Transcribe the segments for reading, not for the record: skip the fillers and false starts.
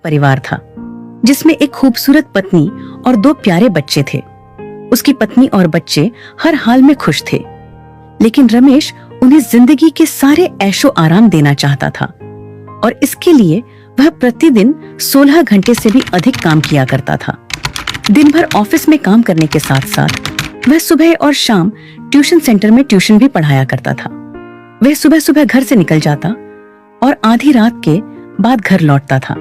परिवार था जिसमें एक खूबसूरत पत्नी और 2 प्यारे बच्चे थे। उसकी पत्नी और बच्चे हर हाल में खुश थे, लेकिन रमेश उन्हें जिंदगी के सारे ऐशो आराम देना चाहता था और इसके लिए वह प्रतिदिन 16 घंटे से भी अधिक काम किया करता था। दिन भर ऑफिस में काम करने के साथ साथ वह सुबह और शाम ट्यूशन सेंटर में ट्यूशन भी पढ़ाया करता था। वह सुबह सुबह घर से निकल जाता और आधी रात के बाद घर लौटता था।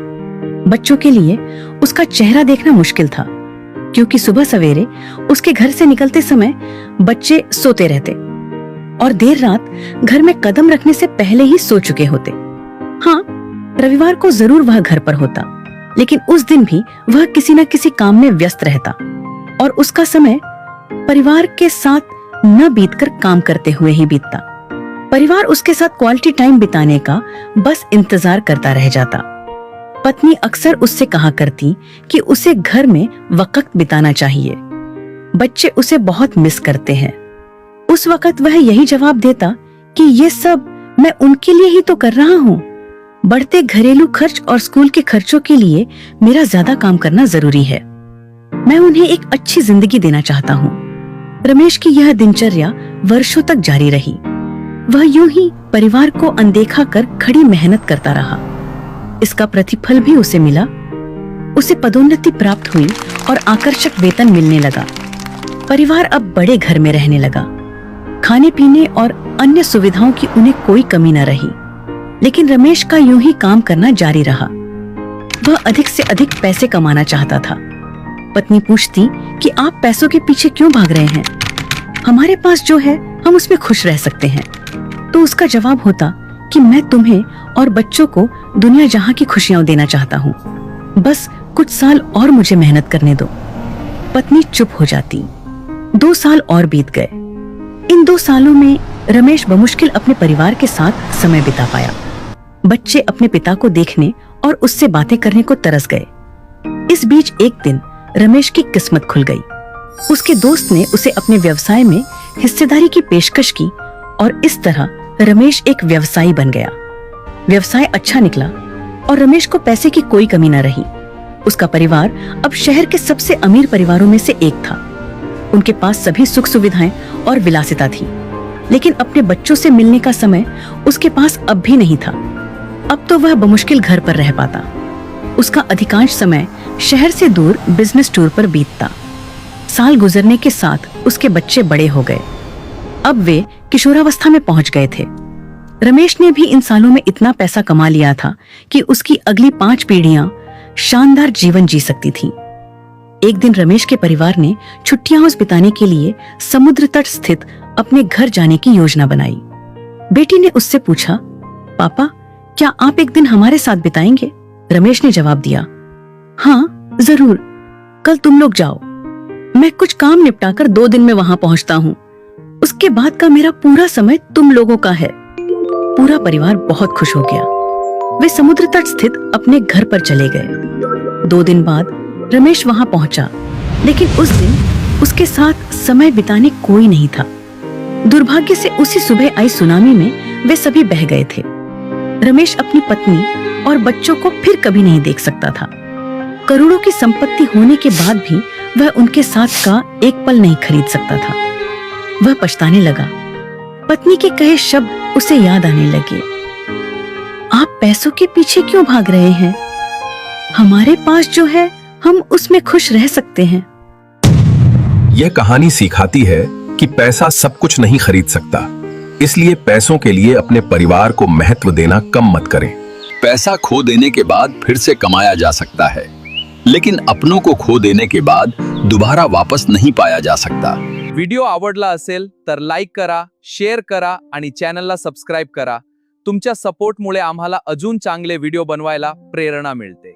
बच्चों के लिए उसका चेहरा देखना मुश्किल था, क्योंकि सुबह सवेरे उसके घर से निकलते समय बच्चे सोते रहते और देर रात घर में कदम रखने से पहले ही सो चुके होते। हाँ, रविवार को जरूर वह घर पर होता, लेकिन उस दिन भी वह किसी न किसी काम में व्यस्त रहता और उसका समय परिवार के साथ न बीतकर काम करते हुए ही बीतता। परिवार उसके साथ क्वालिटी टाइम बिताने का बस इंतजार करता रह जाता। पत्नी अक्सर उससे कहा करती कि उसे घर में वक्त बिताना चाहिए। बच्चे उसे बहुत मिस करते हैं। उस वक्त वह यही जवाब देता कि ये सब मैं उनके लिए ही तो कर रहा हूँ। बढ़ते घरेलू खर्च और स्कूल के खर्चों के लिए मेरा ज्यादा काम करना जरूरी है। मैं उन्हें एक अच्छी जिंदगी देना चाहता हूँ। रमेश की यह दिनचर्या वर्षों तक जारी रही। वह यूं ही परिवार को अनदेखा कर खड़ी मेहनत करता रहा। इसका प्रतिफल भी उसे मिला। उसे पदोन्नति प्राप्त हुई और आकर्षक वेतन मिलने लगा। परिवार अब बड़े घर में रहने लगा। खाने पीने और अन्य सुविधाओं की उन्हें कोई कमी न रही, लेकिन रमेश का यूं ही काम करना जारी रहा। वह अधिक से अधिक पैसे कमाना चाहता था। पत्नी पूछती कि आप पैसों के पीछे क्यों भाग रहे हैं? हमारे पास जो है हम उसमें खुश रह सकते हैं। तो उसका जवाब होता कि मैं तुम्हें और बच्चों को दुनिया जहां की खुशियां देना चाहता हूँ। बस कुछ साल और मुझे मेहनत करने दो। पत्नी चुप हो जाती। 2 साल और बीत गए। इन 2 सालों में रमेश बमुश्किल अपने परिवार के साथ समय बिता पाया। बच्चे अपने पिता को देखने और उससे बातें करने को तरस गए। इस बीच एक दिन रमेश की किस्मत खुल गई। उसके दोस्त ने उसे अपने व्यवसाय में हिस्सेदारी की पेशकश की और इस तरह रमेश एक व्यवसायी बन गया। व्यवसाय अच्छा निकला और रमेश को पैसे की कोई कमी न रही। उसका परिवार अब शहर के सबसे अमीर परिवारों में से एक था। उनके पास सभी सुख सुविधाएं और विलासिता थी, लेकिन अपने बच्चों से मिलने का समय उसके पास अब भी नहीं था। अब तो वह बमुश्किल घर पर रह पाता। उसका अधिकांश समय शहर से दूर बिजनेस टूर पर बीतता। साल गुजरने के साथ उसके बच्चे बड़े हो गए। अब वे किशोरावस्था में पहुंच गए थे। रमेश ने भी इन सालों में इतना पैसा कमा लिया था कि उसकी अगली 5 पीढ़ियां शानदार जीवन जी सकती थीं। एक दिन रमेश के परिवार ने छुट्टियां बिताने के लिए समुद्र तट स्थित अपने घर जाने की योजना बनाई। बेटी ने उससे पूछा, पापा, क्या आप एक दिन हमारे साथ बिताएंगे? रमेश ने जवाब दिया, हाँ जरूर, कल तुम लोग जाओ। मैं कुछ काम निपटाकर 2 दिन में वहां पहुंचता हूँ। उसके बाद का मेरा पूरा समय तुम लोगों का है। पूरा परिवार बहुत खुश हो गया। वे समुद्र तट स्थित अपने घर पर चले गए। 2 दिन बाद रमेश वहां पहुंचा, लेकिन उस दिन उसके साथ समय बिताने कोई नहीं था। दुर्भाग्य से उसी सुबह आई सुनामी में वे सभी बह गए थे। रमेश अपनी पत्नी और बच्चों को फिर कभी नहीं देख सकता था। करोड़ों की संपत्ति होने के बाद भी वह उनके साथ का एक पल नहीं खरीद सकता था। वह पछताने लगा। पत्नी के कहे शब्द उसे याद आने लगे। आप पैसों के पीछे क्यों भाग रहे हैं? हमारे पास जो है हम उसमें खुश रह सकते हैं। यह कहानी सिखाती है कि पैसा सब कुछ नहीं खरीद सकता, इसलिए पैसों के लिए अपने परिवार को महत्व देना कम मत करें। पैसा खो देने के बाद फिर से कमाया जा सकता है, लेकिन अपनों को खो देने के बाद दोबारा वापस नहीं पाया जा सकता। व्हिडिओ आवडला असेल तर लाईक करा, शेअर करा आणि चॅनलला सबस्क्राईब करा। तुमच्या सपोर्टमुळे आम्हाला अजून चांगले व्हिडिओ बनवायला प्रेरणा मिळते।